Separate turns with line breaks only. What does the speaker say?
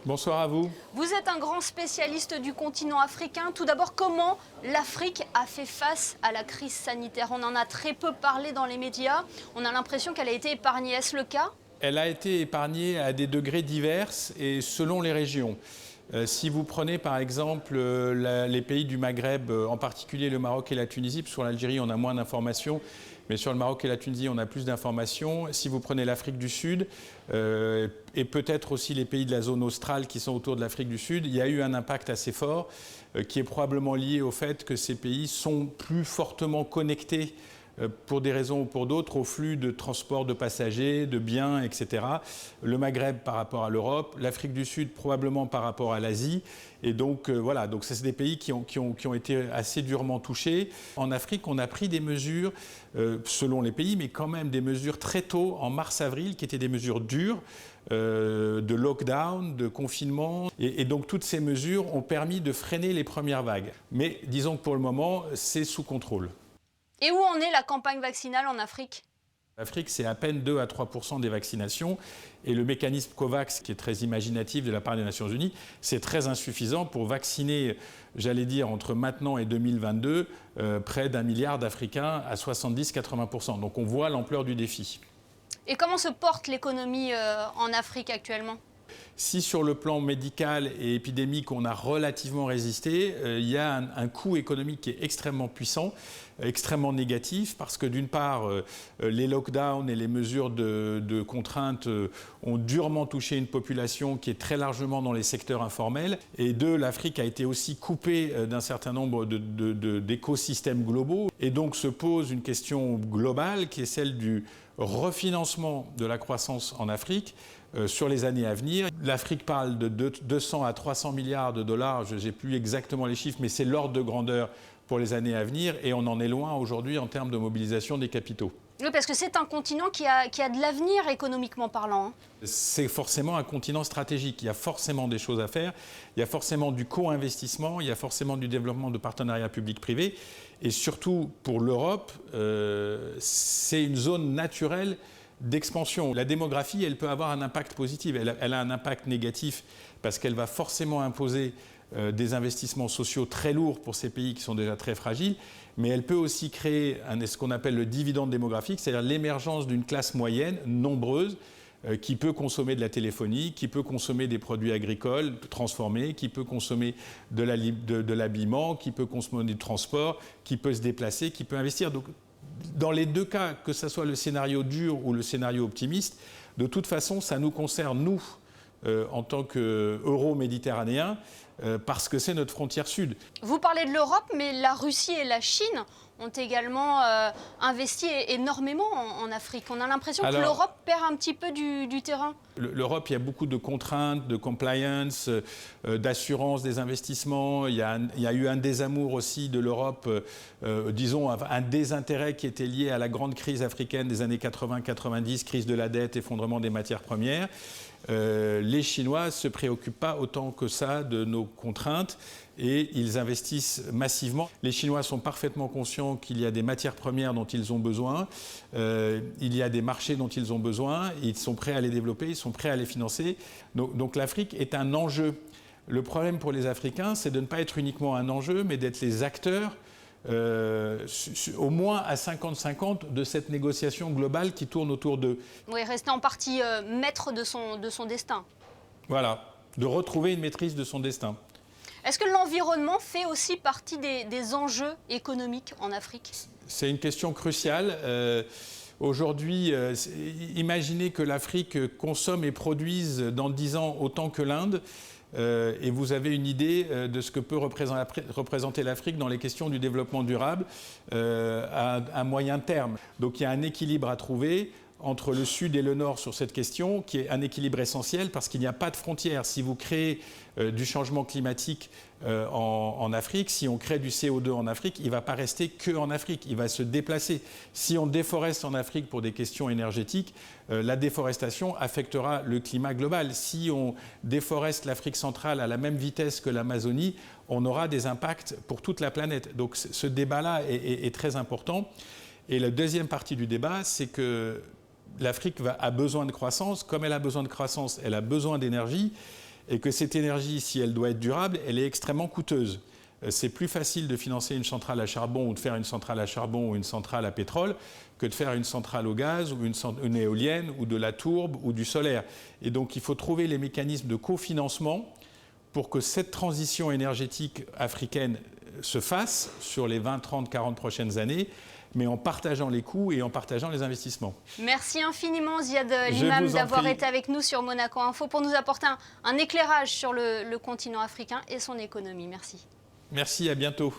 Bonsoir à vous.
Vous êtes un grand spécialiste du continent africain. Tout d'abord, comment l'Afrique a fait face à la crise sanitaire? On en a très peu parlé dans les médias. On a l'impression qu'elle a été épargnée. Est-ce le cas?
Elle a été épargnée à des degrés divers et selon les régions. Si vous prenez par exemple les pays du Maghreb, en particulier le Maroc et la Tunisie, sur l'Algérie on a moins d'informations, mais sur le Maroc et la Tunisie on a plus d'informations. Si vous prenez l'Afrique du Sud et peut-être aussi les pays de la zone australe qui sont autour de l'Afrique du Sud, il y a eu un impact assez fort qui est probablement lié au fait que ces pays sont plus fortement connectés pour des raisons ou pour d'autres, au flux de transport de passagers, de biens, etc. Le Maghreb par rapport à l'Europe, l'Afrique du Sud probablement par rapport à l'Asie. Et donc voilà, donc c'est des pays qui ont été assez durement touchés. En Afrique, on a pris des mesures, selon les pays, mais quand même des mesures très tôt, en mars-avril, qui étaient des mesures dures, de lockdown, de confinement. Et donc toutes ces mesures ont permis de freiner les premières vagues. Mais disons que pour le moment, c'est sous contrôle.
Et où en est la campagne vaccinale en Afrique?
L'Afrique, c'est à peine 2 à 3% des vaccinations. Et le mécanisme COVAX, qui est très imaginatif de la part des Nations Unies, c'est très insuffisant pour vacciner, j'allais dire, entre maintenant et 2022, près d'1 milliard d'Africains à 70-80%. Donc on voit l'ampleur du défi.
Et comment se porte l'économie en Afrique actuellement?
Si sur le plan médical et épidémique, on a relativement résisté, il y a un coût économique qui est extrêmement puissant, extrêmement négatif, parce que d'une part, les lockdowns et les mesures de contrainte ont durement touché une population qui est très largement dans les secteurs informels. Et deux, l'Afrique a été aussi coupée d'un certain nombre d'écosystèmes globaux. Et donc se pose une question globale qui est celle du refinancement de la croissance en Afrique sur les années à venir. L'Afrique parle de 200 à 300 milliards de dollars, je n'ai plus exactement les chiffres, mais c'est l'ordre de grandeur pour les années à venir et on en est loin aujourd'hui en termes de mobilisation des capitaux.
Oui, parce que c'est un continent qui a de l'avenir économiquement parlant.
C'est forcément un continent stratégique, il y a forcément des choses à faire, il y a forcément du co-investissement, il y a forcément du développement de partenariats publics-privés et surtout pour l'Europe, c'est une zone naturelle d'expansion. La démographie, elle peut avoir un impact positif, elle a un impact négatif parce qu'elle va forcément imposer des investissements sociaux très lourds pour ces pays qui sont déjà très fragiles, mais elle peut aussi créer ce qu'on appelle le dividende démographique, c'est-à-dire l'émergence d'une classe moyenne nombreuse qui peut consommer de la téléphonie, qui peut consommer des produits agricoles transformés, qui peut consommer de l'habillement, qui peut consommer du transport, qui peut se déplacer, qui peut investir. Donc, dans les deux cas, que ce soit le scénario dur ou le scénario optimiste, de toute façon, ça nous concerne, nous, en tant qu'euro-méditerranéens, parce que c'est notre frontière sud.
Vous parlez de l'Europe, mais la Russie et la Chine ont également investi énormément en Afrique. On a l'impression que l'Europe perd un petit peu du terrain.
L'Europe, il y a beaucoup de contraintes, de compliance, d'assurance des investissements. Il y a eu un désamour aussi de l'Europe, disons un désintérêt qui était lié à la grande crise africaine des années 80-90, crise de la dette, effondrement des matières premières. Les Chinois ne se préoccupent pas autant que ça de nos contraintes et ils investissent massivement. Les Chinois sont parfaitement conscients qu'il y a des matières premières dont ils ont besoin, il y a des marchés dont ils ont besoin, ils sont prêts à les développer, ils sont prêts à les financer. Donc l'Afrique est un enjeu. Le problème pour les Africains, c'est de ne pas être uniquement un enjeu, mais d'être les acteurs au moins à 50-50 de cette négociation globale qui tourne autour d'eux.
Oui, rester en partie maître de son destin.
Voilà, de retrouver une maîtrise de son destin.
Est-ce que l'environnement fait aussi partie des enjeux économiques en Afrique?
C'est une question cruciale. Aujourd'hui, imaginez que l'Afrique consomme et produise dans 10 ans autant que l'Inde. Et vous avez une idée de ce que peut représenter l'Afrique dans les questions du développement durable à moyen terme. Donc il y a un équilibre à trouver entre le Sud et le Nord sur cette question, qui est un équilibre essentiel parce qu'il n'y a pas de frontières. Si vous créez du changement climatique en Afrique, si on crée du CO2 en Afrique, il ne va pas rester qu'en Afrique, il va se déplacer. Si on déforeste en Afrique pour des questions énergétiques, la déforestation affectera le climat global. Si on déforeste l'Afrique centrale à la même vitesse que l'Amazonie, on aura des impacts pour toute la planète. Donc ce débat-là est très important. Et la deuxième partie du débat, c'est que l'Afrique a besoin de croissance. Comme elle a besoin de croissance, elle a besoin d'énergie. et que cette énergie, si elle doit être durable, elle est extrêmement coûteuse. C'est plus facile de financer une centrale à charbon ou de faire une centrale à charbon ou une centrale à pétrole que de faire une centrale au gaz ou une éolienne ou de la tourbe ou du solaire. Et donc il faut trouver les mécanismes de cofinancement pour que cette transition énergétique africaine se fasse sur les 20, 30, 40 prochaines années, mais en partageant les coûts et en partageant les investissements.
Merci infiniment Ziad Limam d'avoir été avec nous sur Monaco Info pour nous apporter un éclairage sur le continent africain et son économie. Merci.
Merci, à bientôt.